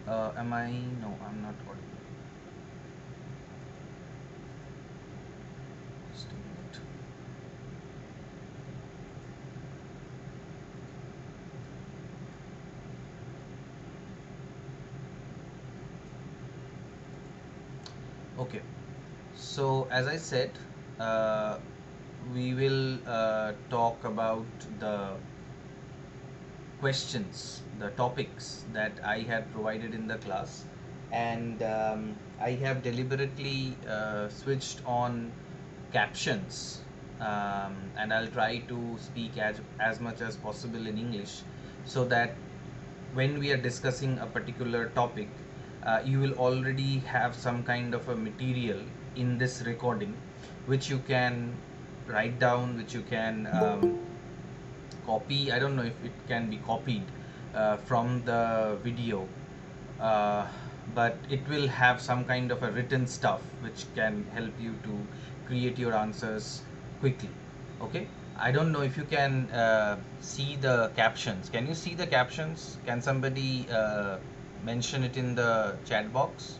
Am I? No, I'm not audible. Just a minute. Okay. So, as I said, uh, we will talk about the questions, the topics that I had provided in the class, and I have deliberately switched on captions, and I'll try to speak as much as possible in English so that when we are discussing a particular topic, you will already have some kind of a material in this recording which you can write down, which you can copy. I don't know if it can be copied from the video, uh, but it will have some kind of a written stuff which can help you to create your answers quickly. Okay, I don't know if you can see the captions. Can you see the captions? Can somebody mention it in the chat box?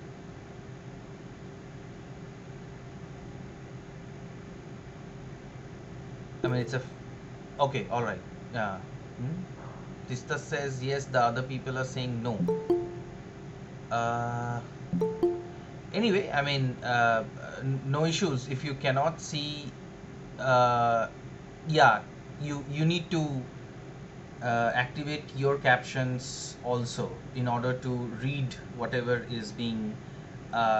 I mean, okay, all right. Yeah. Hmm? Tista says yes, the other people are saying no. Uh, anyway, I mean, no issues. If you cannot see, uh, yeah, you need to activate your captions also in order to read whatever is being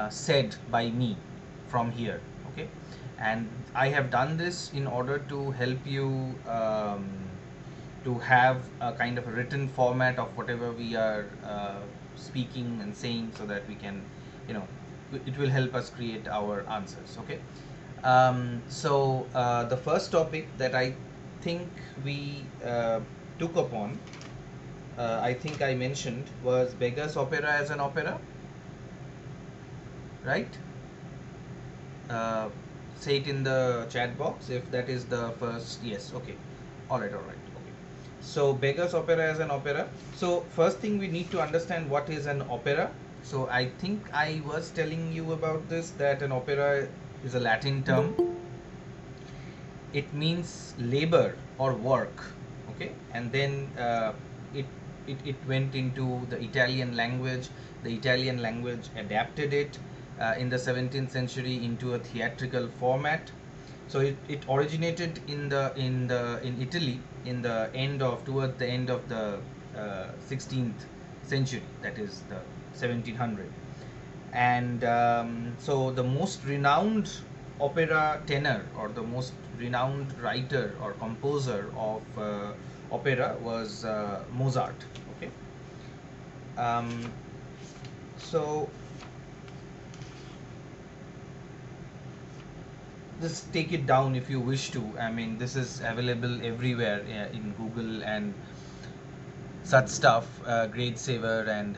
said by me from here. Okay, and I have done this in order to help you to have a kind of a written format of whatever we are speaking and saying, so that we can, you know, it will help us create our answers. Okay, so the first topic that I think we took upon, I think I mentioned, was Beggar's Opera as an opera, right? Uh, Say it in the chat box if that is the first. Yes, okay. Alright, alright, okay. So, Beggar's Opera as an opera. So, first thing we need to understand what is an opera. So, I think I was telling you about this, that an opera is a Latin term. It means labor or work. Okay, and then it, it went into the Italian language. The Italian language adapted it in the 17th century into a theatrical format. So it originated in Italy in the end of towards the end of the 16th century, that is the 1700. And so the most renowned opera tenor, or the most renowned writer or composer of opera, was Mozart. Okay, um, so just take it down if you wish to. I mean, this is available everywhere in Google and such stuff, Grade Saver and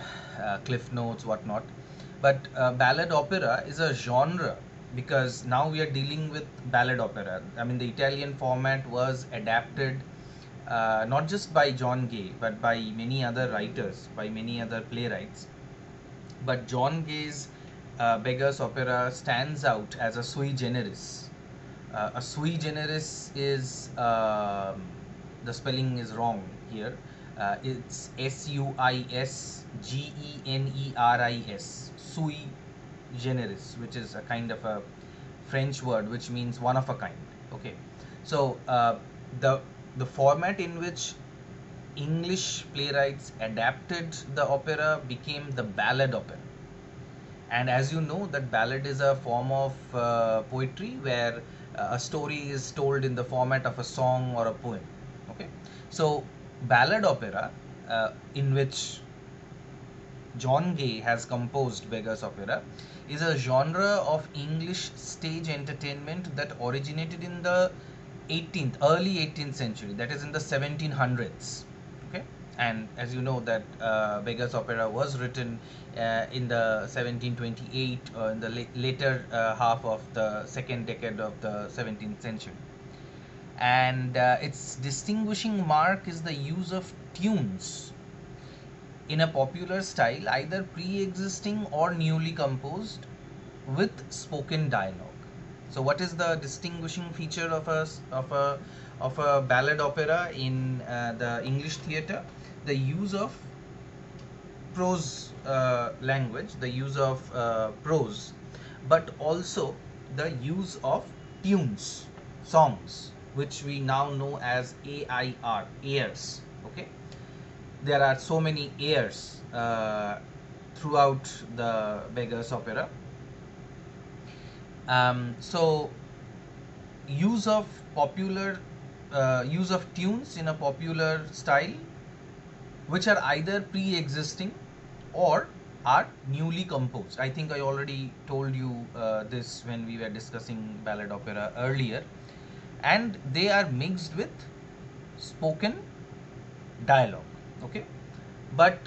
Cliff Notes, whatnot. But ballad opera is a genre, because now we are dealing with ballad opera. I mean, the Italian format was adapted not just by John Gay, but by many other writers, by many other playwrights. But John Gay's Beggar's Opera stands out as a sui generis. A sui generis is, the spelling is wrong here. It's Suisgeneris, sui generis, which is a kind of a French word which means one of a kind. Okay, so the the format in which English playwrights adapted the opera became the ballad opera. And as you know, that ballad is a form of poetry where a story is told in the format of a song or a poem. Okay, so ballad opera, in which John Gay has composed Beggar's Opera, is a genre of English stage entertainment that originated in the early 18th century, that is in the 1700s. Okay, and as you know that Beggar's Opera was written in the 1728, in the later half of the second decade of the 17th century. And its distinguishing mark is the use of tunes in a popular style, either pre-existing or newly composed with spoken dialogue. So, what is the distinguishing feature of a ballad opera in the English theatre? The use of prose language, the use of prose, but also the use of tunes, songs, which we now know as AIR, airs. Okay, there are so many airs throughout the Beggar's opera. So use of popular use of tunes in a popular style, which are either pre-existing or are newly composed. I think I already told you this when we were discussing ballad opera earlier, and they are mixed with spoken dialogue. Okay, but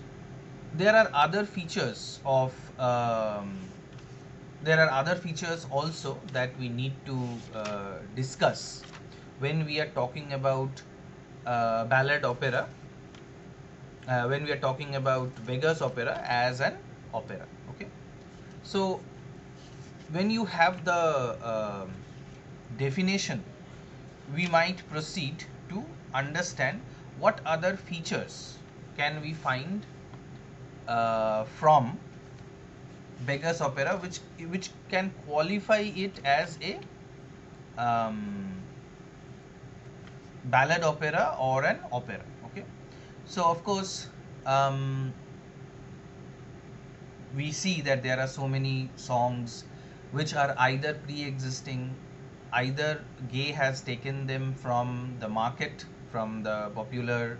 there are other features of there are other features also that we need to discuss when we are talking about ballad opera, when we are talking about Beggar's opera as an opera. Okay, so when you have the definition, we might proceed to understand what other features can we find from Beggar's opera, which can qualify it as a ballad opera or an opera. Okay, so of course we see that there are so many songs which are either pre-existing, either Gay has taken them from the market, from the popular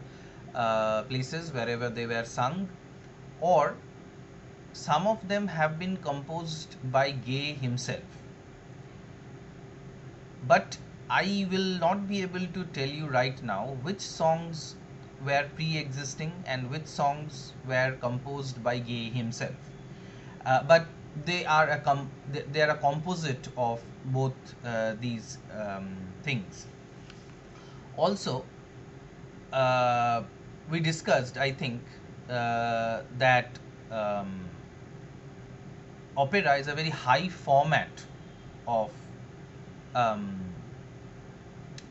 places wherever they were sung, or some of them have been composed by Gay himself. But I will not be able to tell you right now which songs were pre-existing and which songs were composed by Gay himself. But they are they are a composite of both these things. Also, we discussed, I think, that opera is a very high format of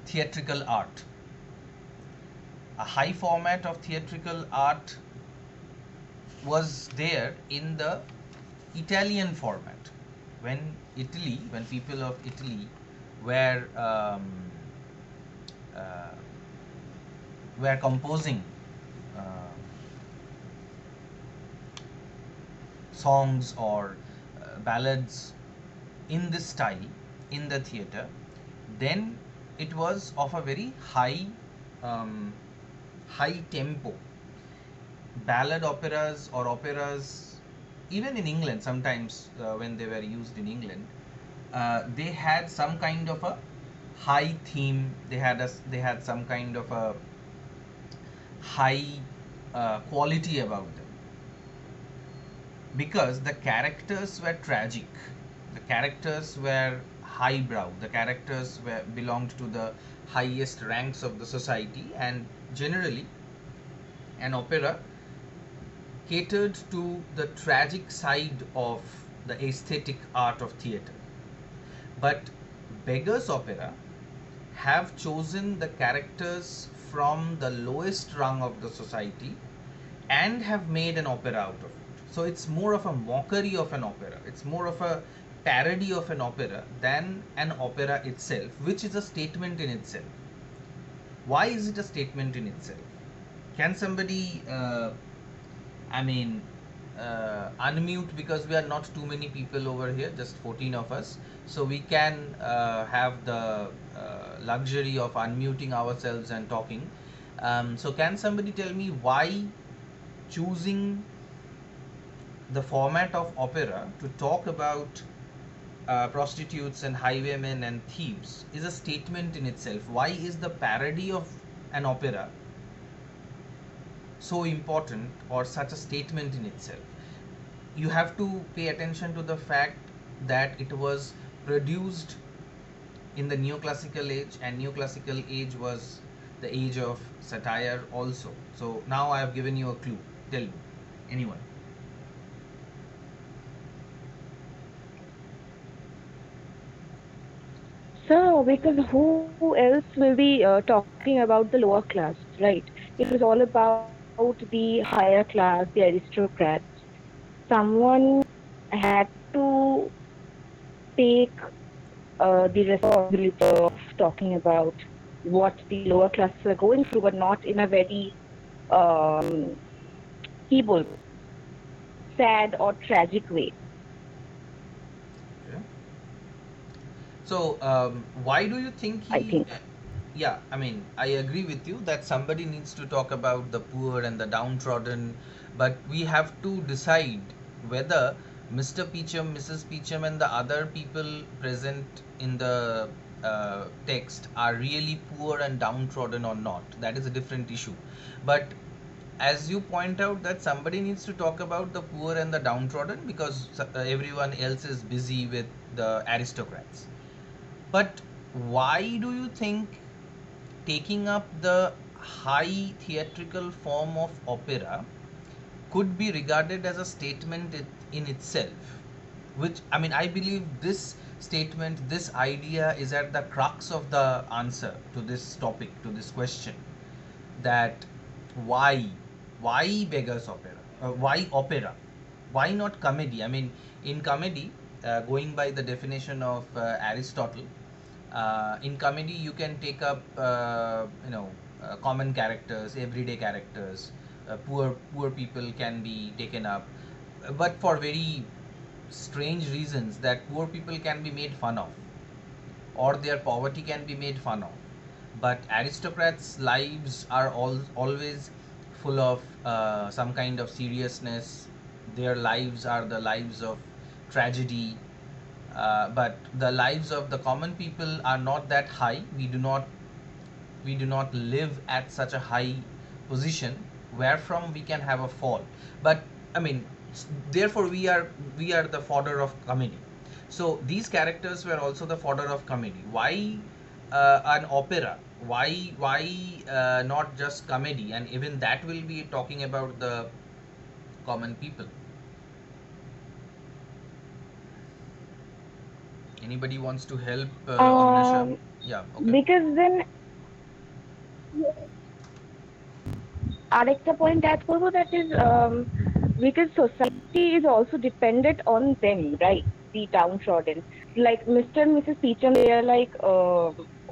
theatrical art. A high format of theatrical art was there in the Italian format. When people of Italy were composing songs or ballads in this style in the theatre, then it was of a very high tempo. Ballad operas or operas, even in England, sometimes when they were used in England, they had some kind of a high theme. They had some kind of a high quality about them, because the characters were tragic, the characters were highbrow, the characters belonged to the highest ranks of the society, and generally an opera catered to the tragic side of the aesthetic art of theatre. But Beggar's opera have chosen the characters from the lowest rung of the society and have made an opera out of it. So it's more of a mockery of an opera, it's more of a parody of an opera than an opera itself, which is a statement in itself. Why is it a statement in itself? Can somebody unmute, because we are not too many people over here, just 14 of us, so we can have the luxury of unmuting ourselves and talking. So can somebody tell me why choosing the format of opera to talk about prostitutes and highwaymen and thieves is a statement in itself? Why is the parody of an opera so important or such a statement in itself? You have to pay attention to the fact that it was produced in the neoclassical age, and neoclassical age was the age of satire also. So now I have given you a clue. Tell me, Anyone? So, because who else will be talking about the lower class, right? It was all about the higher class, the aristocrats. Someone had to take the responsibility of talking about what the lower classes are going through, but not in a very um, feeble, sad, or tragic way, Okay. So, why do you think I he? think. Yeah, I mean, I agree with you that somebody needs to talk about the poor and the downtrodden, but we have to decide whether Mr. Peachum, Mrs. Peachum, and the other people present in the text are really poor and downtrodden or not. That is a different issue. But as you point out, that somebody needs to talk about the poor and the downtrodden because everyone else is busy with the aristocrats. But why do you think taking up the high theatrical form of opera could be regarded as a statement in itself? Which, I mean, I believe this statement, this idea is at the crux of the answer to this topic, to this question, that why why beggars opera, why opera, why not comedy? I mean, in comedy, going by the definition of Aristotle, in comedy you can take up common characters, everyday characters. Poor people can be taken up, but for very strange reasons, that poor people can be made fun of or their poverty can be made fun of. But aristocrats' lives are always full of some kind of seriousness. Their lives are the lives of tragedy. But the lives of the common people are not that high. We do not live at such a high position wherefrom we can have a fall. But I mean, therefore we are the fodder of comedy. So these characters were also the fodder of comedy. Why an opera? Why not just comedy? And even that will be talking about the common people. Anybody wants to help on Nisha? Um, Yeah, okay. because then আরেকটা point add করবো, that is because society is also dependent on them, right? The downtrodden, like Mr. and Mrs. Peachum, they are like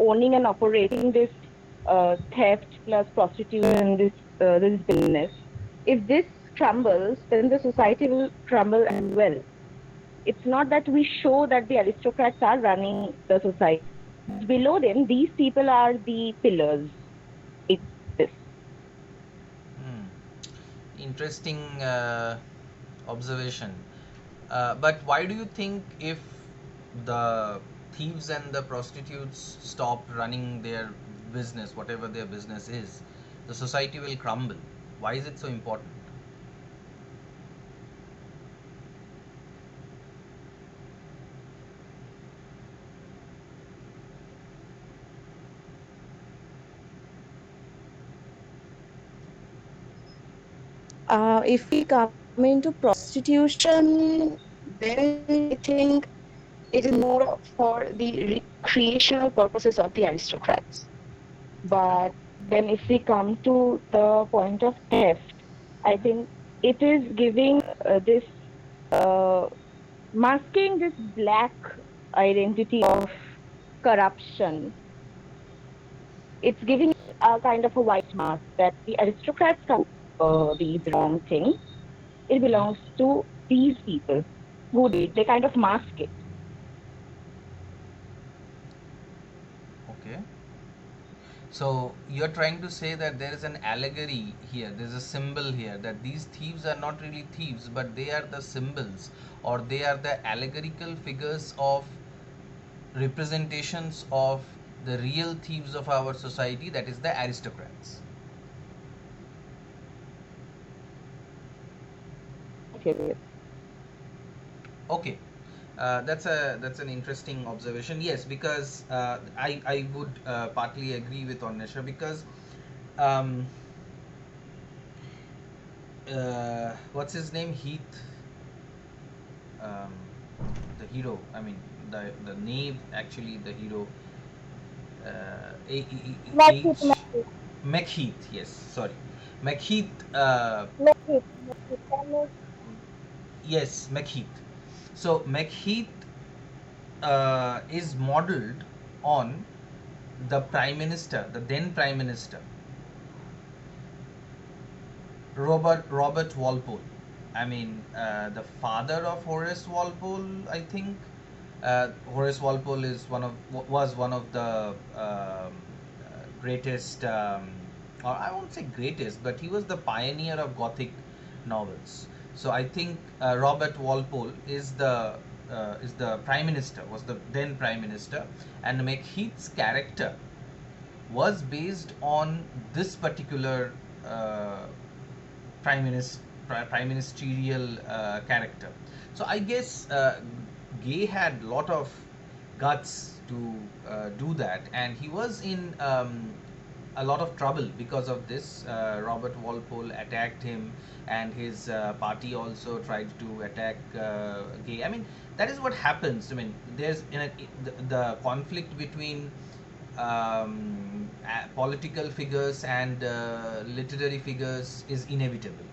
owning and operating this theft plus prostitution and this business. If this crumbles, then the society will crumble as well. It's not that we show that the aristocrats are running the society, but below them, these people are the pillars. It's this. Hmm. Interesting observation. But why do you think if the thieves and the prostitutes stop running their business, whatever their business is, the society will crumble? Why is it so important? If we come into prostitution, then I think it is more for the recreational purposes of the aristocrats. Okay. But then, if we come to the point of theft, I Mhm. think it is giving this uh, masking this black identity of corruption. It's giving a kind of a white mask that the aristocrats can't these wrong things. It Mhm. belongs to these people who did. They kind of mask it. Okay. So you're trying to say that there is an allegory here, there's a symbol here, that these thieves are not really thieves, but they are the symbols, or they are the allegorical figures of representations of the real thieves of our society, that is the aristocrats. Yes, yes, yes. Okay. That's an interesting observation. Yes, because I would partly agree with Onesha, because um, what's his name? Heath, um, the hero. I mean, the name actually the hero. Makhit, H. Makhit, McHeath. Yes, sorry, McHeath. Makhit, Makhit. That means Yes, McHeath. So McHeath is modeled on the prime minister, the then prime minister, Robert Walpole. I mean, the father of Horace Walpole. I think Horace Walpole is was one of the greatest, or I won't say greatest, but he was the pioneer of Gothic novels. So I think Robert Walpole is the prime minister, was the then prime minister, and McHeath's character was based on this particular uh, prime ministerial character. So I guess Gay had a lot of guts to do that, and he was in a lot of trouble because of this. Robert Walpole attacked him, and his party also tried to attack Gay. I mean, that is what happens. I mean, there's the conflict between political figures and literary figures is inevitable,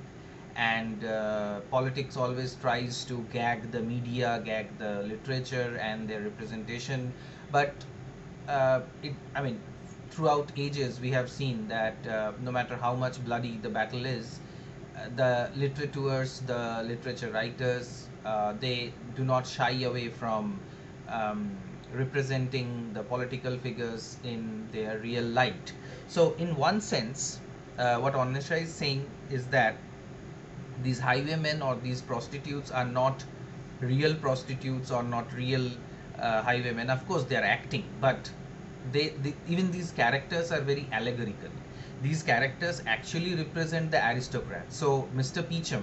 and politics always tries to gag the media, gag the literature and their representation. But I mean, throughout ages we have seen that no matter how much bloody the battle is, the literateurs, the literature writers, they do not shy away from um, representing the political figures in their real light. So, in one sense, what Onisha is saying is that these highwaymen or these prostitutes are not real prostitutes or not real highwaymen. Of course, they are acting, but even these characters are very allegorical. These characters actually represent the aristocrats. So Mr. Peachum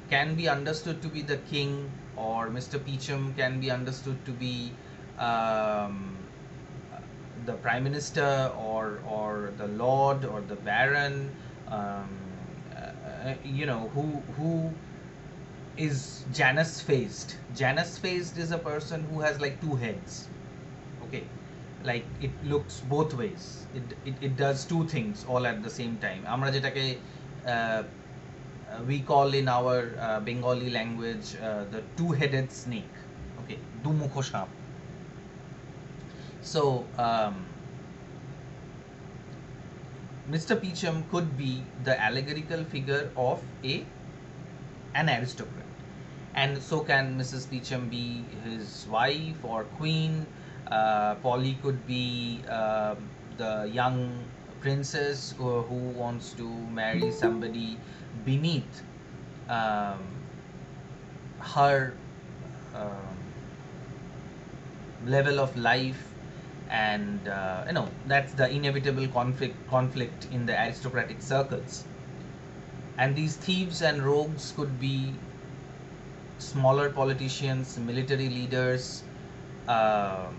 can be understood to be the king, or Mr. Peachum can be understood to be um, the prime minister, or the lord, or the baron. Um, who is Janus faced. Janus faced is a person who has like two heads. Okay, like it looks both ways. It does two things all at the same time. আমরা যেটাকে we call in our Bengali language the two-headed snake. Okay, দুমুখো সাপ. So Mr. Peachum could be the allegorical figure of an aristocrat, and so can Mrs. Peachum be his wife or queen. Polly could be the young princess who wants to marry somebody beneath um, her um, level of life, and that's the inevitable conflict in the aristocratic circles. And these thieves and rogues could be smaller politicians, military leaders, um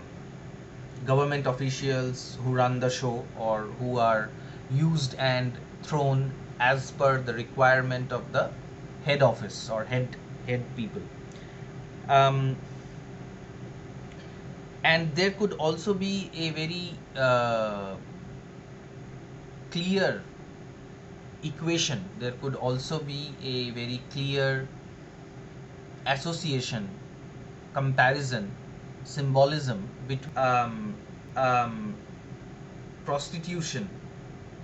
government officials who run the show, or who are used and thrown as per the requirement of the head office or head people. Um, and there could also be a very clear equation. There could also be a very clear association, comparison, symbolism between prostitution,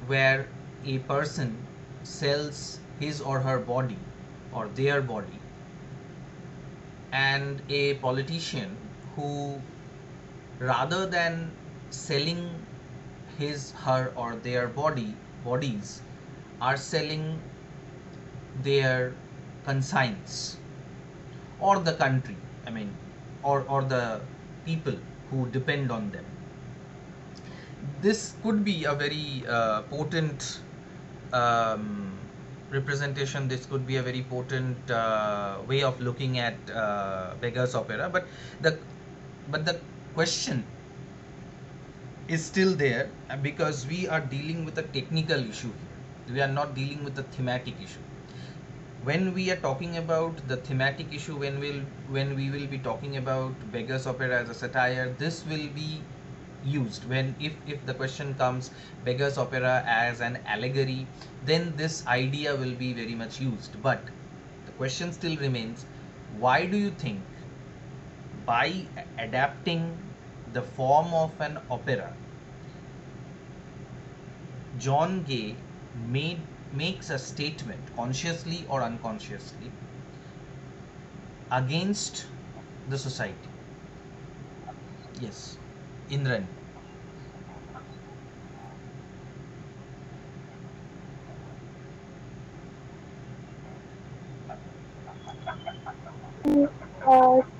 where a person sells his or her body or their body, and a politician who, rather than selling his, her, or their bodies, are selling their conscience, or the country, I mean, or the people who depend on them. This could be a very potent representation. This could be a very potent way of looking at Beggar's Opera. But the question is still there, because we are dealing with a technical issue here. We are not dealing with a thematic issue. when we are talking about the thematic issue, when we will be talking about Beggar's Opera as a satire, this will be used. When if the question comes Beggar's Opera as an allegory, then this idea will be very much used. But the question still remains, why do you think by adapting the form of an opera, John Gay made makes a statement, consciously or unconsciously, against the society? Yes, Indran.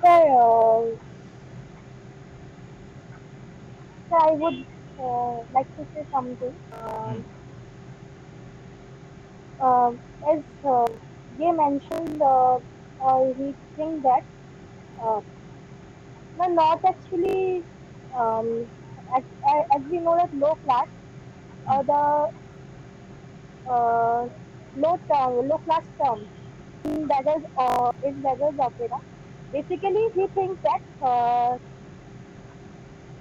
Sir, sir, I would like to say something. Hmm. Uh, as Jay mentioned, he thinks that uh, no, not actually. Um, as we know that low class, Hmm. the uh, low class term in Beggar's opera. Basically, he thinks that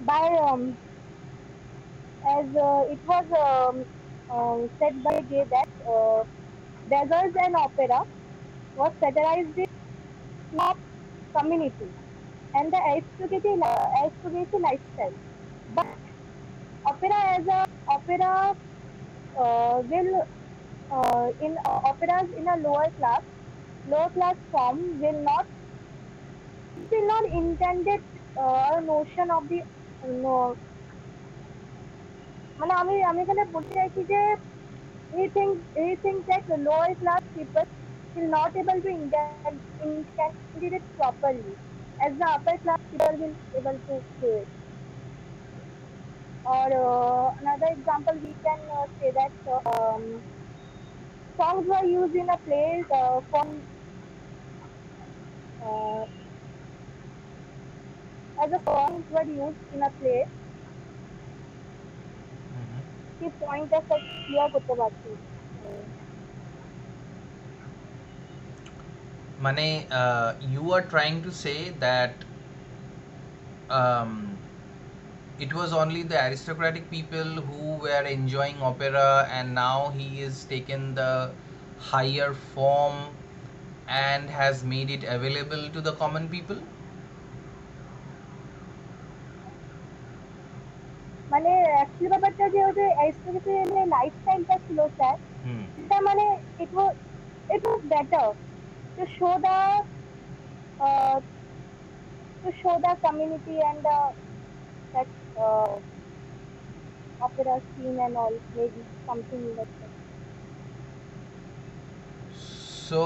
by as it was said by Gay that Beggars and opera was satirized of community and the aristocracy lifestyle. But opera will in operas in a lower class form will not intended notion of the no মানে আমি এখানে বলতে চাইছি যে he thinks that the lower class people will not able to intend it properly as the upper class people will able to do it. Or another example we can say that songs were used in a play uh, as a songs were used in a play Mhm. কি পয়েন্টটা sir clear করতে পারছি না। Mane, you are trying to say that um, it was only the aristocratic people who were enjoying opera, and now he has taken the higher form and has made it available to the common people. মানে actually ব্যাপারটা যে ওদের অ্যারিস্টোক্রেসির যে লাইফস্টাইলটা ছিল sir Hmm. সেটা মানে it was better to show the uh, community and that opera scene and all maybe something like that. So,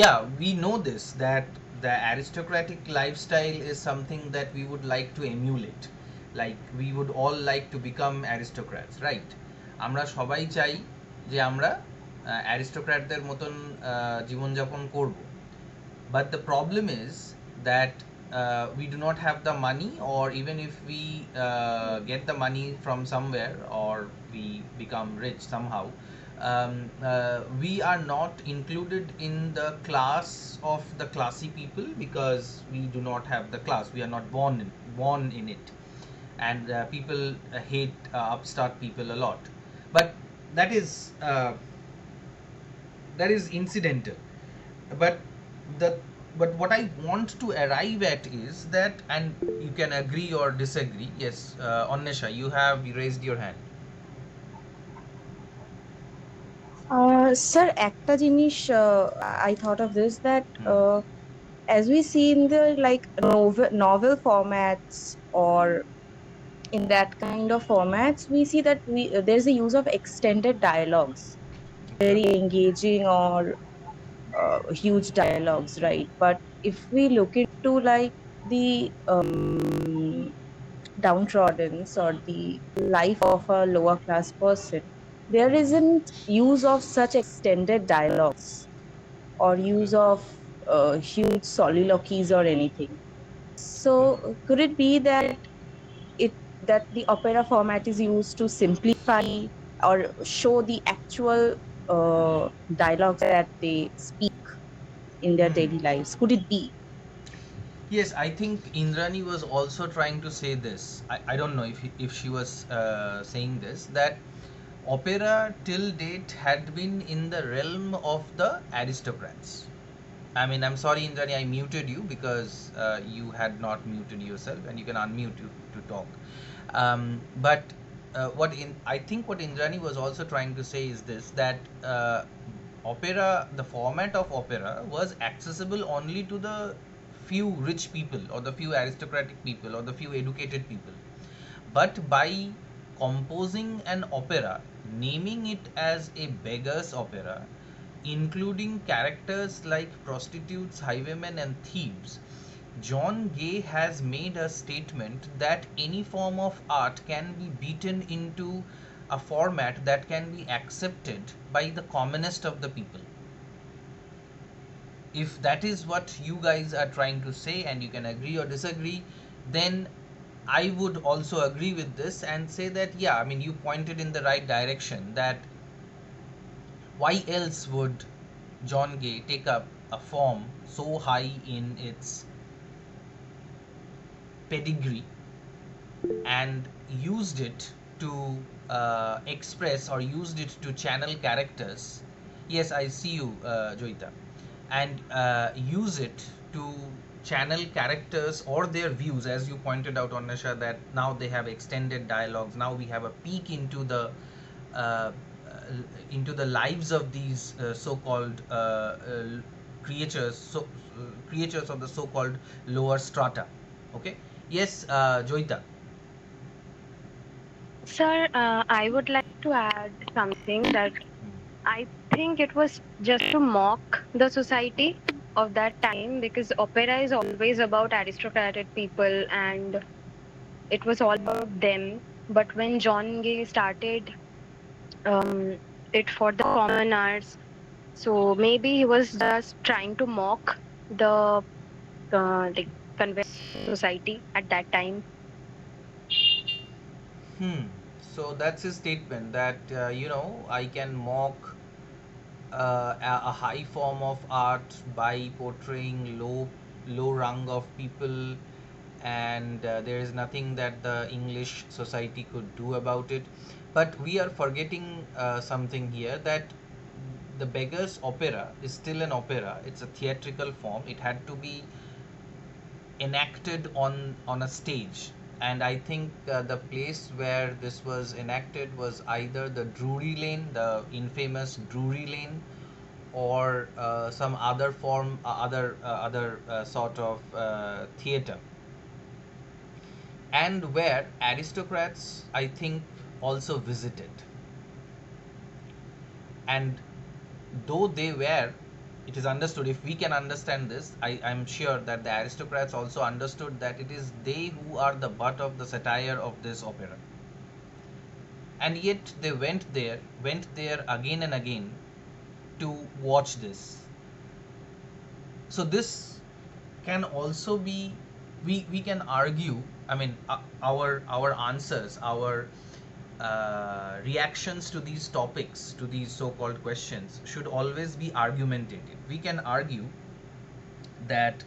yeah, we know this, that the aristocratic lifestyle is something that we would like to emulate. Like, we would all like to become aristocrats, right? আমরা সবাই চাই যে আমরা অ্যারিস্টোক্র্যাটদের মতন জীবনযাপন করব। But the problem is that we do not have the money, or even if we get the money from somewhere, or we become rich somehow, we are not included in the class of the classy people, because we do not have the class. We are not born in it, and people hate upstart people a lot. But that is uh, that is incidental. But the but what I want to arrive at is that, and you can agree or disagree. Yes, Annesha, you have raised your hand. Sir, একটা জিনিস I thought of this, that Hmm. as we see in the like novel formats, or in that kind of formats, we see that there's a use of extended dialogues, Okay. very engaging or huge dialogues, right? But if we look into like the downtrodden or the life of a lower class person, there isn't use of such extended dialogues or Okay. use of huge soliloquies or anything. Okay. So could it be that it that the opera format is used to simplify or show the actual dialogues that they speak in their Hmm. daily lives? Could it be? Yes, I think Indrani was also trying to say this. I don't know if she was saying this, that opera till date had been in the realm of the aristocrats. I mean, I'm sorry, Indrani, I muted you because you had not muted yourself, and you can unmute you to talk. But I think what Indrani was also trying to say is this, that opera, the format of opera was accessible only to the few rich people or the few aristocratic people or the few educated people. But by composing an opera, naming it as a beggar's opera, including characters like prostitutes, highwaymen, and thieves, John Gay has made a statement that any form of art can be beaten into a format that can be accepted by the commonest of the people. If that is what you guys are trying to say, and you can agree or disagree, then I would also agree with this and say that, yeah, I mean, you pointed in the right direction, that why else would John Gay take up a form so high in its pedigree and used it to express, or used it to channel characters. Yes, I see you, Joita. And use it to channel characters or their views, as you pointed out, Anasha, that now they have extended dialogues. Now we have a peek uh, uh, into the lives of these so-called creatures, creatures of the so-called lower strata. Okay. Yes, Joita. Sir, I would like to add something that I think it was just to mock the society of that time, because opera is always about aristocratic people and it was all about them. But when John Gay started um, it for the commoners, so maybe he was just trying to mock the like conventional society at that time. Hmm. So that's his statement, that I can mock a high form of art by portraying low rung of people, and there is nothing that the English society could do about it. But we are forgetting something here, that the Beggar's Opera is still an opera. It's a theatrical form. It had to be enacted on a stage, and I think the place where this was enacted was either the Drury Lane, the infamous Drury Lane, or some other form, other sort of theater, and where aristocrats, I think, also visited. And though they were, it is understood, if we can understand this, I'm sure that the aristocrats also understood that it is they who are the butt of the satire of this opera, and yet they went there again and again to watch this. So this can also be, we can argue, I mean, our answers, our reactions to these topics, to these so-called questions, should always be argumentative. We can argue that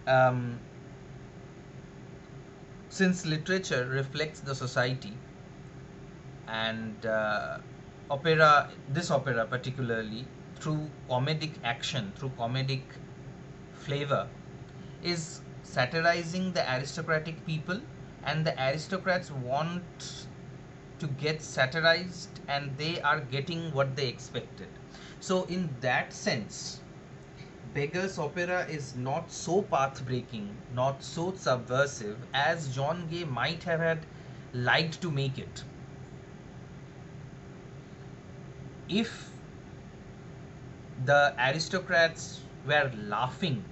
um, since literature reflects the society, and this opera particularly, through comedic action, through comedic flavor, is satirizing the aristocratic people, and the aristocrats want to get satirized, and they are getting what they expected. So in that sense, Beggar's Opera is not so path breaking, not so subversive as John Gay might have had liked to make it. If the aristocrats were laughing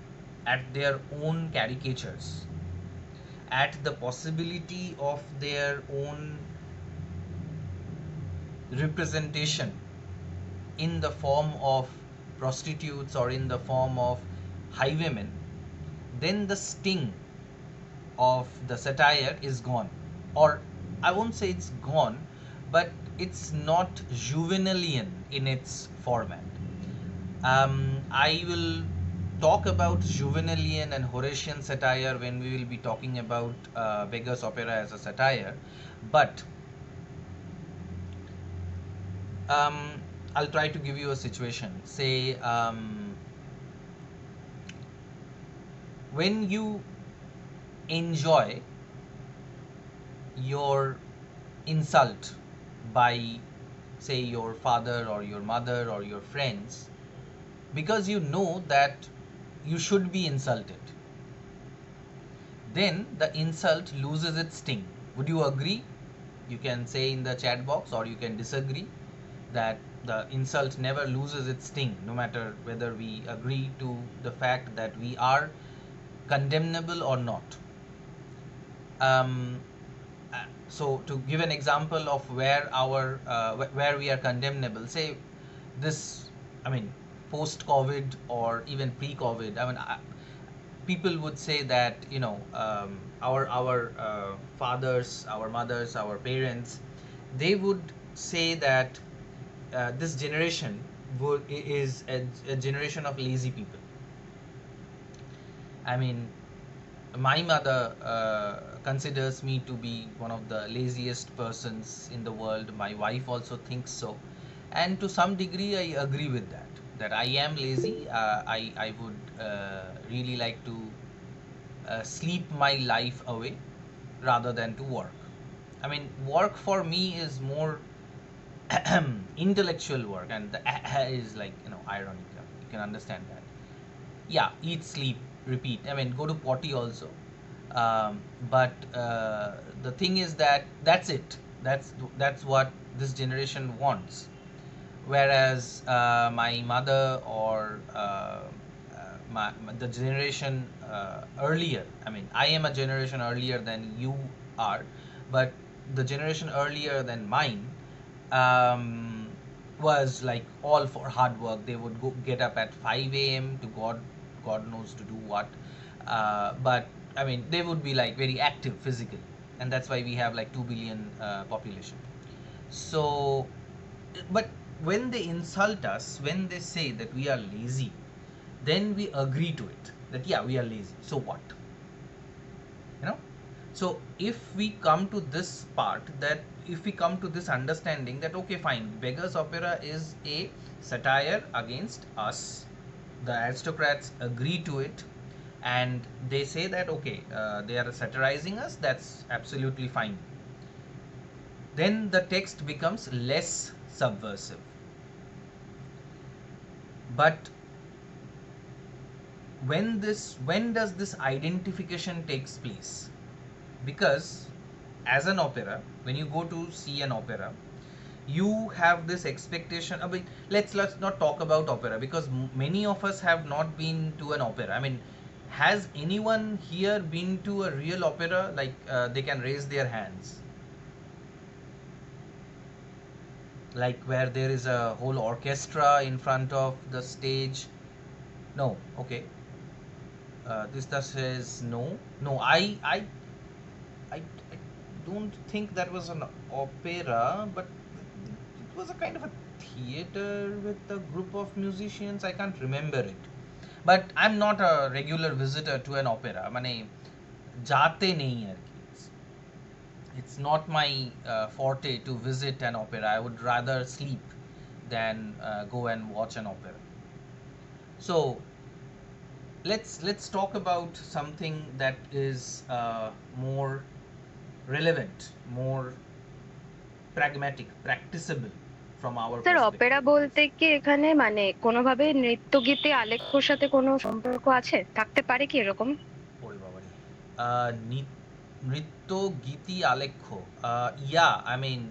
at their own caricatures, at the possibility of their own representation in the form of prostitutes or in the form of highwaymen, then the sting of the satire is gone. Or I won't say it's gone, but it's not juvenilian in its format. I will talk about juvenilian and Horatian satire when we will be talking about Beggar's Opera as a satire, but um, I'll try to give you a situation. Say, when you enjoy your insult by, say, your father or your mother or your friends, because you know that you should be insulted, then the insult loses its sting. Would you agree? You can say in the chat box, or you can disagree that the insult never loses its sting, no matter whether we agree to the fact that we are condemnable or not. Um, so to give an example of where our where we are condemnable, say this, I mean, post COVID or even pre COVID, I mean, people would say that, you know, our fathers, our mothers, our parents, they would say that this generation is a generation of lazy people. I mean, my mother considers me to be one of the laziest persons in the world. My wife also thinks so, and to some degree, I agree with that. That I am lazy. I would really like to sleep my life away rather than to work. I mean, work for me is more intellectual work, and the is like, you know, ironic. You can understand that. Yeah, eat, sleep, repeat. I mean, go to potty also. But the thing is that that's it. That's what this generation wants. Whereas my mother or the generation earlier, I mean, I am a generation earlier than you are, but the generation earlier than mine um, was like all for hard work. They would go get up at 5 a.m. to God knows to do what. But I mean, they would be like very active physically, and that's why we have like 2 billion population. So, but when they insult us, when they say that we are lazy, then we agree to it. That yeah, we are lazy. So what? You know. So if we come to this part, that if we come to this understanding that okay, fine, Beggar's Opera is a satire against us, the aristocrats agree to it, and they say that okay, they are satirizing us, that's absolutely fine, then the text becomes less subversive. But when does this identification takes place? Because as an opera, when you go to see an opera, you have this expectation. I mean, let's not talk about opera, because many of us have not been to an opera. I mean, has anyone here been to a real opera? Like they can raise their hands, like where there is a whole orchestra in front of the stage. No, okay. This thus says no. No, I don't think that was an opera, but it was a kind of a theater with a group of musicians. I can't remember it. But I'm not a regular visitor to an opera. माने जाते नहीं है it's not my forte to visit an opera. I would rather sleep than go and watch an opera. So let's talk about something that is more relevant, more pragmatic, practicable from our sir Opera perspective. বলতে কি এখানে মানে কোনোভাবে নৃত্যগীতি আলেখ্যর সাথে কোনো সম্পর্ক আছে, থাকতে পারে কি এরকম? ওরে বাবারে, নৃত্য, গীতি, আলেখ্য, yeah, I mean,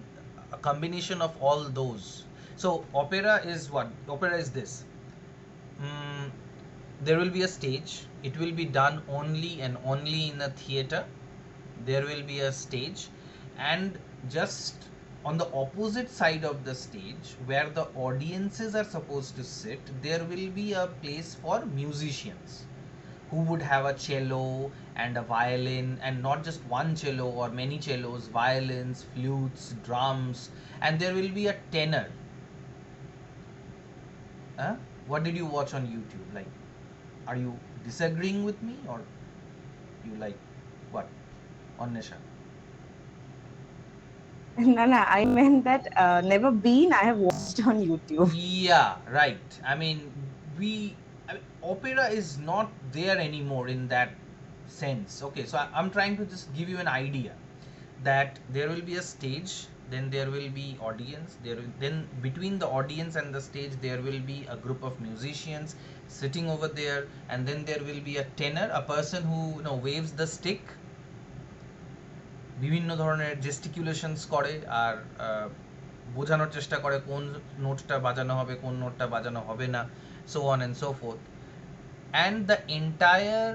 a combination of all those. So opera is what? Opera is this. Mm, there will be a stage. It will be done only and only in a theater. There will be a stage, and just on the opposite side of the stage, where the audiences are supposed to sit, there will be a place for musicians who would have a cello and a violin, and not just one cello or many cellos, violins, flutes, drums, and there will be a tenor. Huh? What did you watch on YouTube? Like, are you disagreeing with me, or you like what? Annesha? No, no, I meant that never been. I have watched on YouTube. Yeah, right. I mean, opera is not there anymore in that sense. Okay, so I'm trying to just give you an idea that there will be a stage, then there will be audience, then between the audience and the stage there will be a group of musicians sitting over there, and then there will be a tenor, a person who waves the stick, বিভিন্ন ধরনের জেস্টিকুলেশনস করে আর বোঝানোর চেষ্টা করে কোন নোটটা বাজানো হবে, কোন নোটটা বাজানো হবে না, so on and so forth. And the entire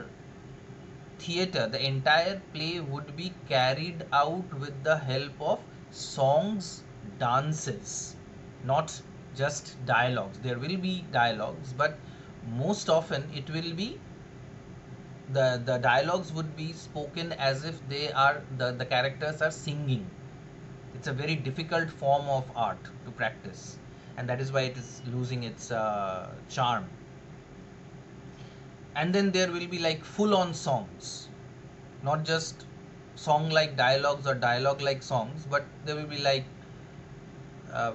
theater, the entire play would be carried out with the help of songs, dances, not just dialogues. There will be dialogues, but most often it will be the dialogues would be spoken as if they are the characters are singing. It's a very difficult form of art to practice, and that is why it is losing its charm. And then there will be like full on songs, not just song like dialogues or dialogue like songs, but there will be like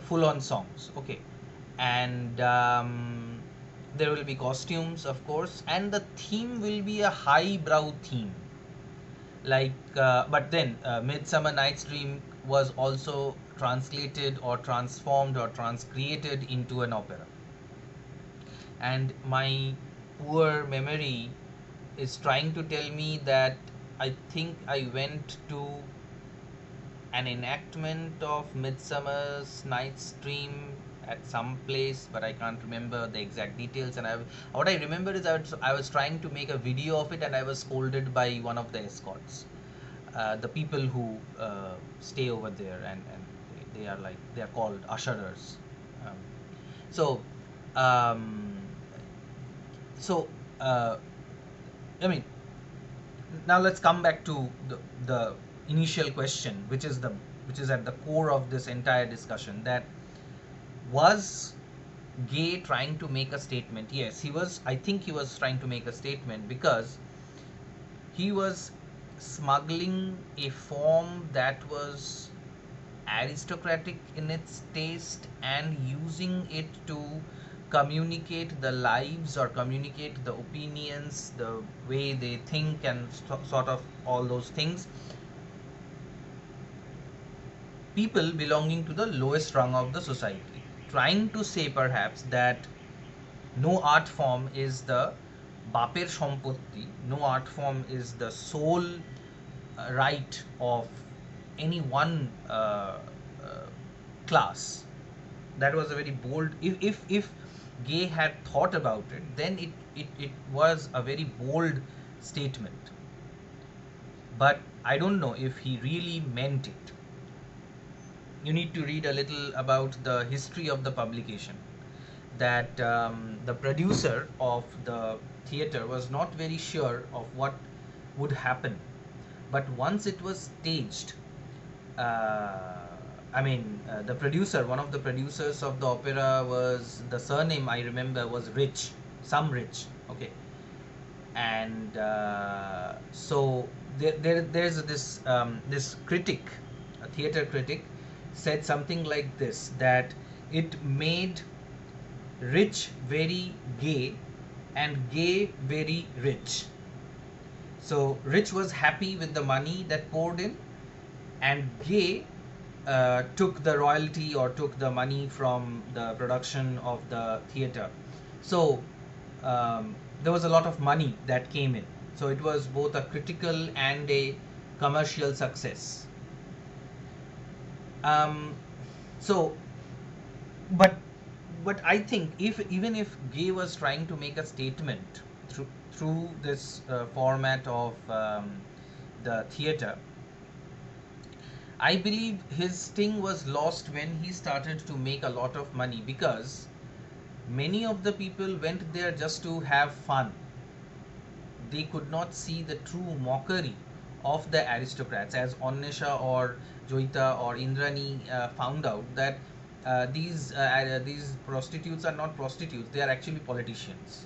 full on songs. Okay. And there will be costumes, of course, and the theme will be a highbrow theme, like but then Midsummer Night's Dream was also translated or transformed or transcreated into an opera, and my poor memory is trying to tell me that I think I went to an enactment of Midsummer's Night's Dream at some place, but I can't remember the exact details. And what I remember is I was trying to make a video of it, and I was scolded by one of the escorts, the people who stay over there, and they are called usherers. Um, so, um, so I mean, now let's come back to the initial question, which is at the core of this entire discussion. That was Gay trying to make a statement? Yes, he was. I think he was trying to make a statement because he was smuggling a form that was aristocratic in its taste and using it to communicate the lives or communicate the opinions, the way they think, and sort of all those things. People belonging to the lowest rung of the society, trying to say perhaps that no art form is the Baper Sompotti, no art form is the sole right of any one class. That was a very bold. If Gay had thought about it, then it was a very bold statement. But I don't know if he really meant it. You need to read a little about the history of the publication. That the producer of the theater was not very sure of what would happen, but once it was staged, the producer, one of the producers of the opera, was, the surname I remember was Rich, some Rich, okay, and so there's this critic, a theater critic, said something like this, that it made rich very gay and gay very rich. So Rich was happy with the money that poured in, and Gay took the royalty or took the money from the production of the theater. So there was a lot of money that came in. So it was both a critical and a commercial success. So, but I think even if Gay was trying to make a statement through this format of the theater, I believe his sting was lost when he started to make a lot of money, because many of the people went there just to have fun. they could not see the true mockery of the aristocrats, as Onnesha or Joita or Indrani found out that these prostitutes are not prostitutes; they are actually politicians.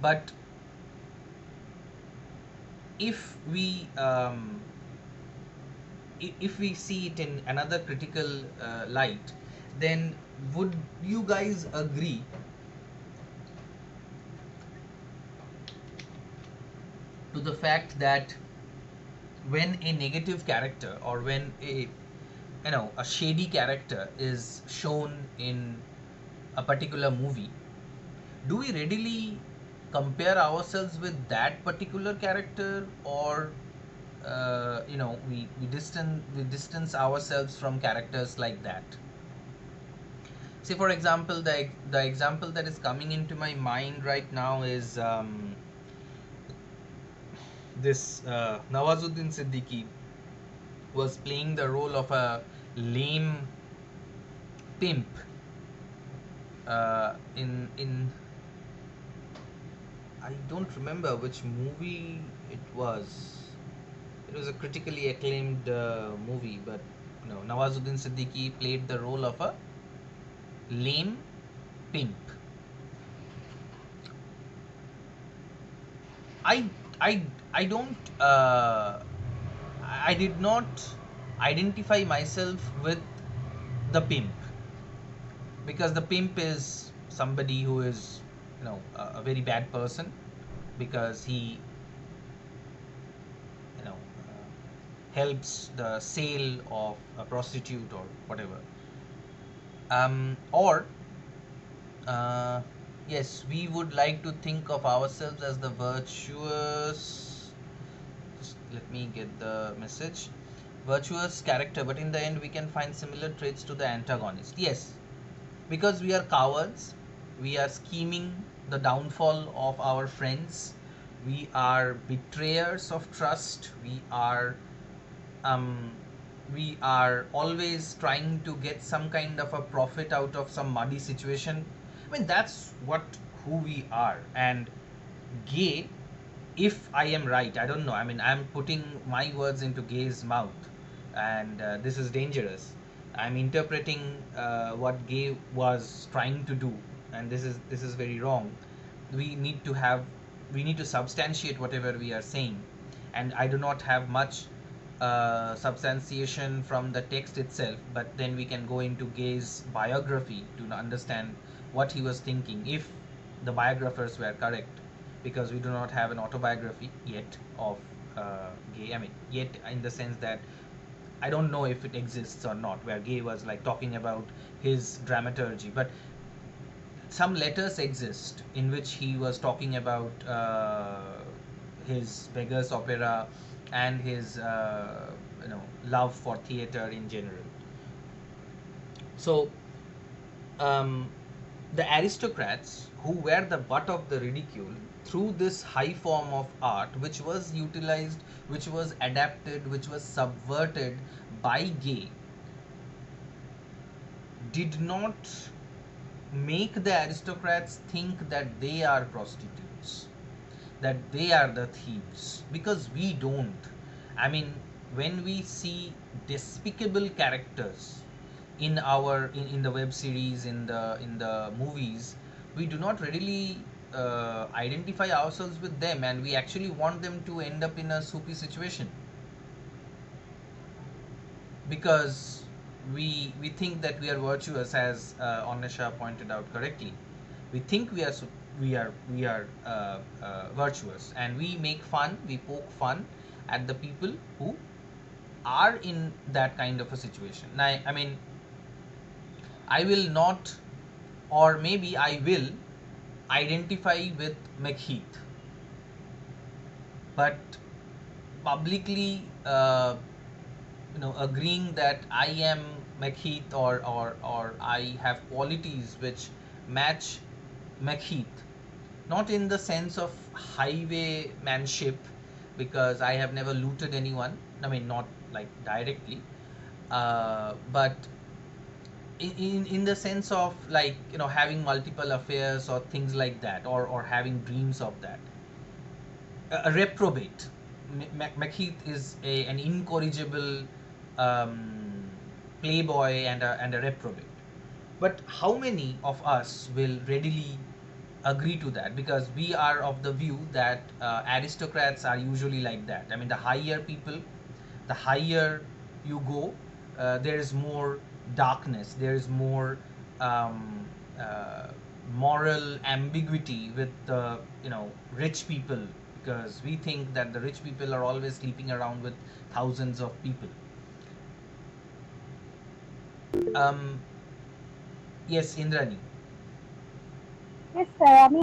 But if we if we see it in another critical light, then would you guys agree to the fact that when a negative character, or when a shady character is shown in a particular movie, do we readily compare ourselves with that particular character, or we distance ourselves from characters like that? Say, for example, the example that is coming into my mind right now is this Nawazuddin Siddiqui was playing the role of a lame pimp in I don't remember which movie it was. It was a critically acclaimed movie, but Nawazuddin Siddiqui played the role of a lame pimp. I I I don't I did not identify myself with the pimp, because the pimp is somebody who is a very bad person, because he helps the sale of a prostitute or whatever. Or yes, we would like to think of ourselves as the virtuous. Just let me get the message. Virtuous character, but in the end, we can find similar traits to the antagonist. Yes, because we are cowards, we are scheming the downfall of our friends, we are betrayers of trust, um, we are always trying to get some kind of a profit out of some muddy situation. I mean, that's what who we are. And gay, if I am right, I don't know. I mean, I'm putting my words into gay's mouth, and this is dangerous. I'm interpreting what gay was trying to do, and this is very wrong. We need to have we need to substantiate whatever we are saying, and I do not have much substantiation from the text itself, but then we can go into Gay's biography to understand what he was thinking, if the biographers were correct, because we do not have an autobiography yet of Gay. I mean, yet in the sense that I don't know if it exists or not, where Gay was like talking about his dramaturgy, but some letters exist in which he was talking about his Beggar's opera and his love for theater in general. So um, the aristocrats who were the butt of the ridicule through this high form of art, which was utilized, which was adapted, which was subverted by Gay, did not make the aristocrats think that they are prostitutes, that they are the thieves, because we don't. I mean, when we see despicable characters in the web series, in the movies, we do not readily identify ourselves with them, and we actually want them to end up in a soupy situation, because we think that we are virtuous, as Onesha pointed out correctly. We think we are virtuous, and we make fun, we poke fun at the people who are in that kind of a situation. Now, I mean, I will not, or maybe I will identify with McHeath, but publicly agreeing that I am McHeath, or I have qualities which match McHeath, not in the sense of highwaymanship, because I have never looted anyone. I mean, not like directly, but in the sense of, having multiple affairs or things like that, or having dreams of that. a reprobate. Macheath is an incorrigible um, playboy and a reprobate. But how many of us will readily agree to that? Because we are of the view that aristocrats are usually like that. I mean, the higher you go, there is more darkness, there is more um, uh, moral ambiguity with the rich people, because we think that the rich people are always sleeping around with thousands of people. Um, yes, Indrani. Yes, sir, আমি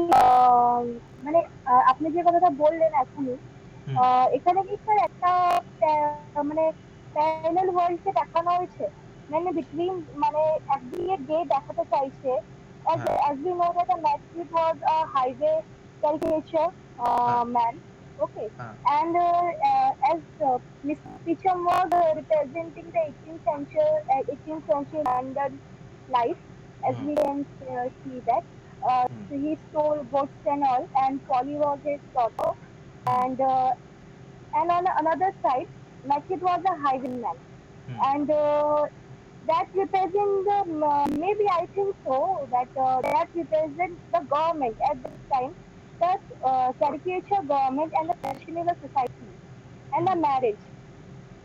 মানে আপনি যে কথাটা বললেন এখনই, Hmm. এখানে কি sir একটা মানে প্যারালাল ওয়ার্ল্ডকে দেখানো হয়েছে, মানে বিটুইন, মানে একদিকে গে দেখাতে চাইছে, Huh. as we know that the Matrix was a highway caricature Huh. man, okay, Huh. and as Mr. Picham was representing the 18th century London life, as Hmm. we can see that. Hmm. So he stole goods and all, and Polly was his daughter. Hmm. And on another side, Machit was a highwayman, Hmm. and that represents the maybe I think so that that represents the government at this time, the caricature government and the fashionable society and Hmm. the marriage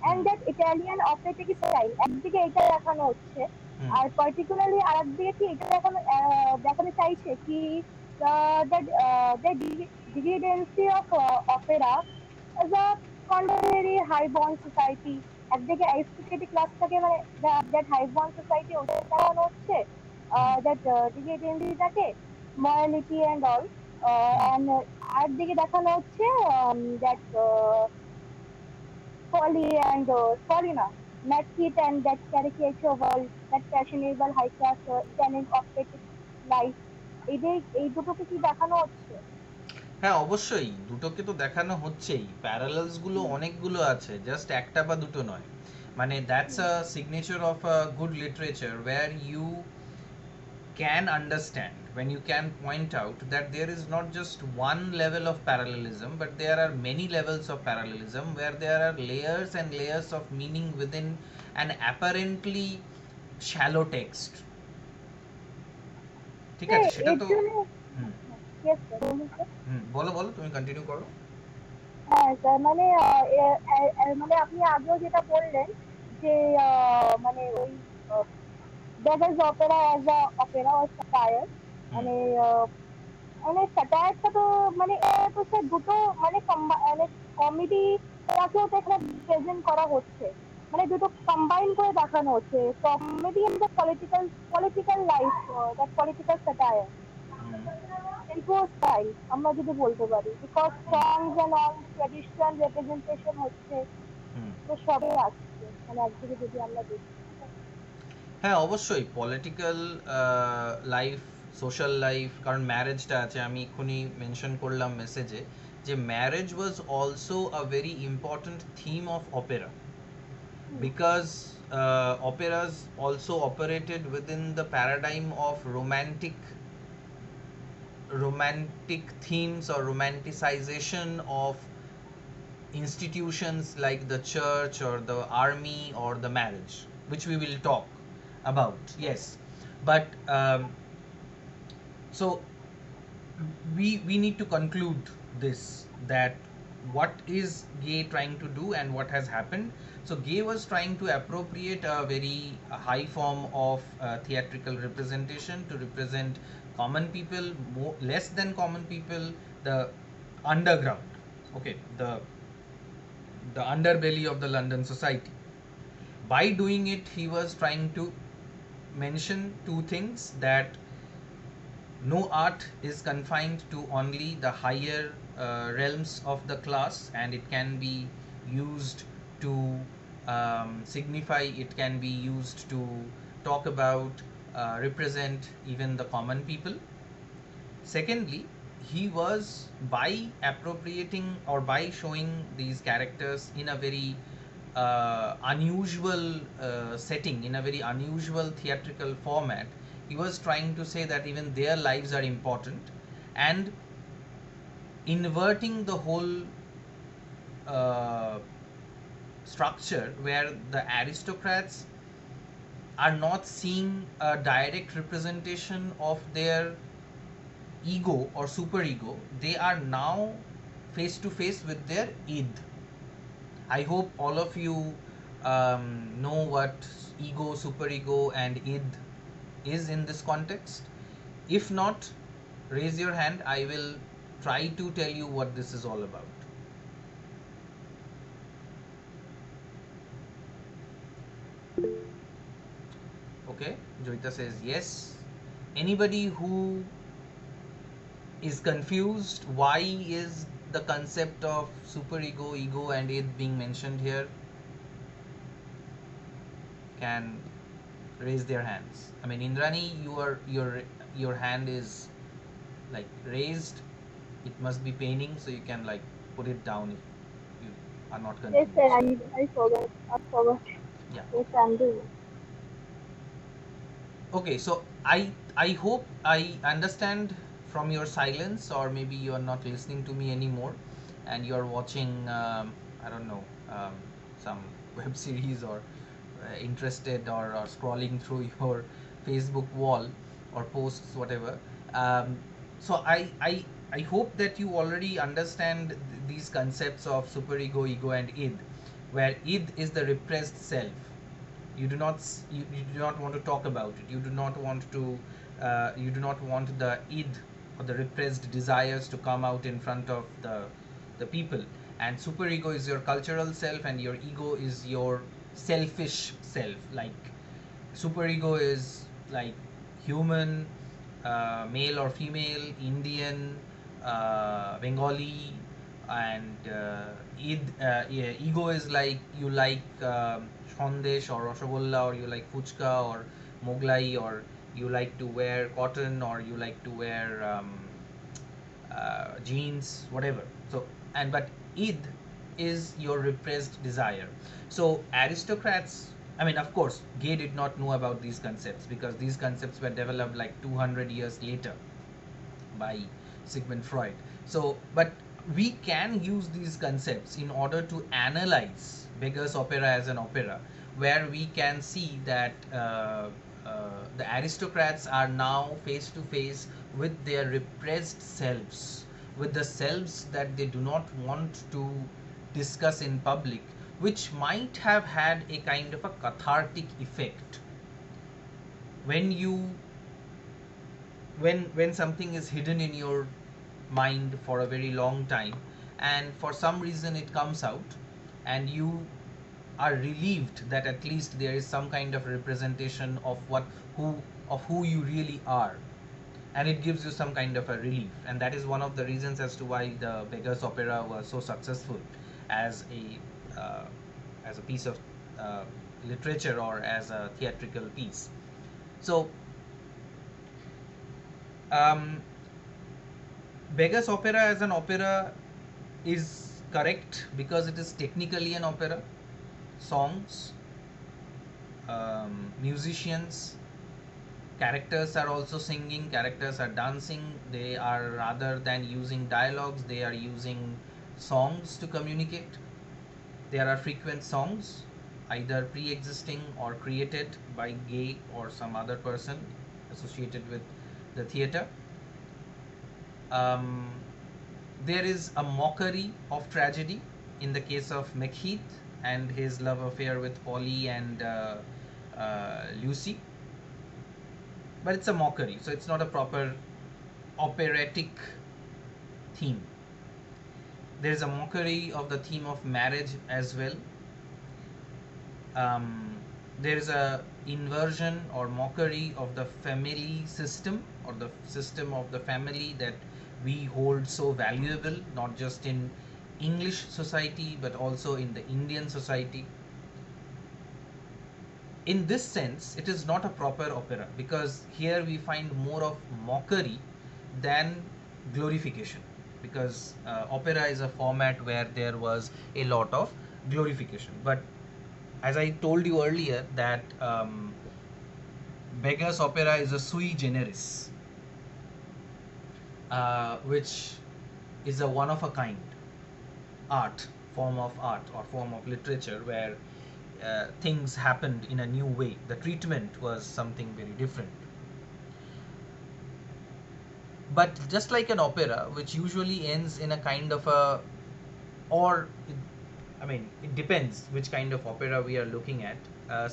Hmm. and that Italian operatic style একদিকে এটা দেখানো হচ্ছে, Hmm. আর particularly আরেকদিকে কি এটা দেখাতে চাইছে কি the degradacy of opera as a contemporary high born society, একদিকে aristocratic ক্লাসটাকে মানে that high born society ওটা দেখানো হচ্ছে, Hmm. that degradacyটাকে morality and all, Hmm. and আরেকদিকে দেখানো হচ্ছে that Polly and Solina, Matkit and that caricature world, that fashionable high class Italian operatic life. এই দুটোকে কি দেখানো হচ্ছে? হ্যাঁ, অবশ্যই দুটোকে তো দেখানো হচ্ছেই, প্যারালালস গুলো হুম, অনেকগুলো আছে, জাস্ট একটা বা দুটো নয়। মানে that's hmm, a signature of a good literature where you can understand, when you can point out that there is not just one level of parallelism, but there are many levels of parallelism where there are layers and layers of meaning within an apparently shallow text. ঠিক আছে, সেটা এর তো। জন্য হুম। yes sir, বলুন sir। হুম, বলো বলো, তুমি কন্টিনিউ করো। হ্যাঁ স্যার, মানে মানে আপনি আগেও যেটা বললেন যে মানে ওই beggar's opera as a opera or satire, hmm. মানে মানে স্যাটায়ারটা তো মানে এটা তো স্যার দুটো মানে মানে কমেডি টাকেও তো এখানে প্রেজেন্ট করা হচ্ছে, মানে দুটো কম্বাইন করে দেখানো হচ্ছে, comedy and the political life, that political satire, hmm. এলপো স্টাইল আমরা যদি বলতে পারি, because hmm. Songs and all traditional representation হচ্ছে, হুম। তো সবই আসছে মানে একদিকে যদি আমরা দেখি। হ্যাঁ, অবশ্যই পলিটিক্যাল লাইফ, সোশ্যাল লাইফ, কারণ ম্যারেজটা আছে, আমি এক্ষুনি মেনশন করলাম মেসেজে যে marriage was also a very important theme of Opera, hmm, because operas also operated within the paradigm of romantic themes or romanticization of institutions like the church or the army or the marriage, which we will talk about. Yes, but so we need to conclude this, that what is gay trying to do and what has happened. So gay was trying to appropriate a very high form of theatrical representation to represent common people, more less than common people, the underground, okay, the underbelly of the London society. By doing it, he was trying to mention two things: that no art is confined to only the higher realms of the class, and it can be used to signify, it can be used to talk about, represent even the common people. Secondly, he was, by appropriating or by showing these characters in a very unusual setting, in a very unusual theatrical format, he was trying to say that even their lives are important, and inverting the whole uh, structure where the aristocrats are not seeing a direct representation of their ego or superego. They are now face to face with their id. I hope all of you know what ego, superego, and id is in this context. If not, raise your hand. I will try to tell you what this is all about. Okay, Joita says yes. Anybody who is confused why is the concept of superego, ego, and id being mentioned here can raise their hands. I mean, Indrani, your hand is like raised. It must be paining, so you can like put it down if you are not Yes, confused. sir, I forgot. I forgot. Yeah. Yes, I'm doing. Okay, so I hope I understand from your silence, or maybe you are not listening to me anymore, and you are watching I don't know, some web series, or interested, or scrolling through your Facebook wall or posts, whatever. So I hope that you already understand these concepts of superego, ego, and id, where id is the repressed self. You do not want to talk about it. You do not want the id, or the repressed desires, to come out in front of the people. And superego is your cultural self, and your ego is your selfish self. Like, superego is like human, male or female, Indian, Bengali, and yeah, ego is like you like Sandesh or Rashogolla, or you like Fuchka or Moglai, or you like to wear cotton, or you like to wear jeans, whatever. So, and but id is your repressed desire. So aristocrats, I mean, of course, Gay did not know about these concepts, because these concepts were developed like 200 years later by Sigmund Freud. So, but we can use these concepts in order to analyze Beggar's Opera as an opera, where we can see that the aristocrats are now face to face with their repressed selves, with the selves that they do not want to discuss in public, which might have had a kind of a cathartic effect. When you when something is hidden in your mind for a very long time, and for some reason it comes out, and you are relieved that at least there is some kind of representation of who you really are, and it gives you some kind of a relief. And that is one of the reasons as to why the Beggar's Opera was so successful as a piece of uh, literature, or as a theatrical piece. So um, Beggar's Opera as an opera is correct because it is technically an opera. Songs, musicians, characters are also singing, characters are dancing. They are, rather than using dialogues, they are using songs to communicate. There are frequent songs, either pre existing or created by Gay or some other person associated with the theatre. Um, there is a mockery of tragedy in the case of Macheath and his love affair with Polly and Lucy, but it's a mockery, so it's not a proper operatic theme. There is a mockery of the theme of marriage as well. Um, there is a inversion or mockery of the family system, or the system of the family that we hold so valuable, not just in English society but also in the Indian society. In this sense, it is not a proper opera, because here we find more of mockery than glorification, because opera is a format where there was a lot of glorification. But as I told you earlier, that Beggar's Opera is a sui generis, which is a one of a kind form of art or form of literature where things happened in a new way. The treatment was something very different. But just like an opera, which usually ends in a kind of a, or I mean, it depends which kind of opera we are looking at.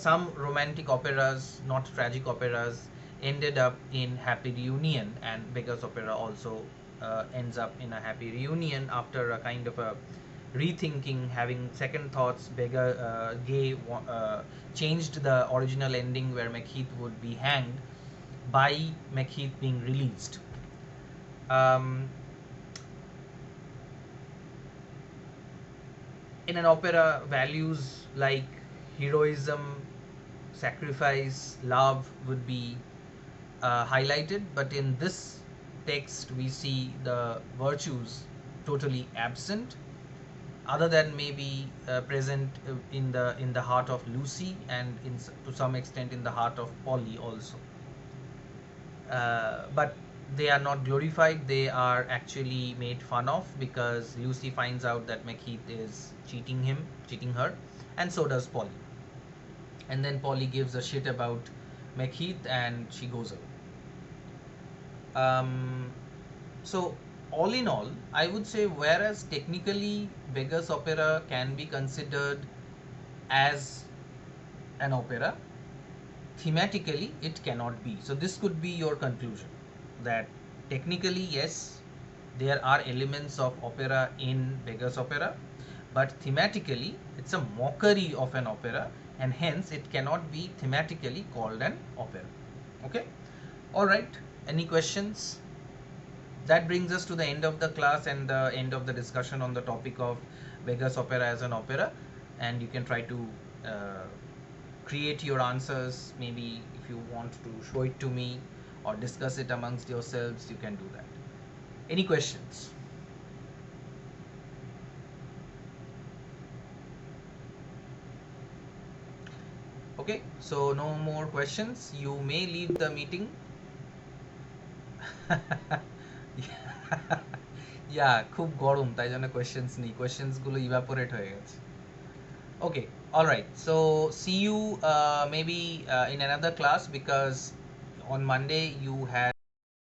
Some romantic operas, not tragic operas, ended up in happy reunion, and Beggar's opera also ends up in a happy reunion after a kind of a rethinking, having second thoughts. Changed the original ending where Macheath would be hanged by Macheath being released. Um, in an opera, values like heroism, sacrifice, love would be highlighted, but in this text we see the virtues totally absent, other than maybe present in the heart of Lucy, and to some extent in the heart of Polly also. But they are not glorified, they are actually made fun of, because Lucy finds out that Macheath is cheating her, and so does Polly. And then Polly gives a shit about Macheath and she goes away. So, all in all, I would say, whereas technically Beggar's Opera can be considered as an opera, thematically it cannot be. So this could be your conclusion, that technically yes, there are elements of opera in Beggar's Opera, but thematically it's a mockery of an opera, and hence it cannot be thematically called an opera. Okay, all right, any questions? That brings us to the end of the class and the end of the discussion on the topic of Beggar's Opera as an opera, and you can try to create your answers. Maybe if you want to show it to me or discuss it amongst yourselves, you can do that. Any questions? Okay, so no more questions. You may leave the meeting. ইয়া খুব গরম, তাই জন্য questions নেই, কোয়েশ্চেন্সগুলো evaporate হয়ে গেছে। Okay, all right, so see you maybe in another class, because on Monday you had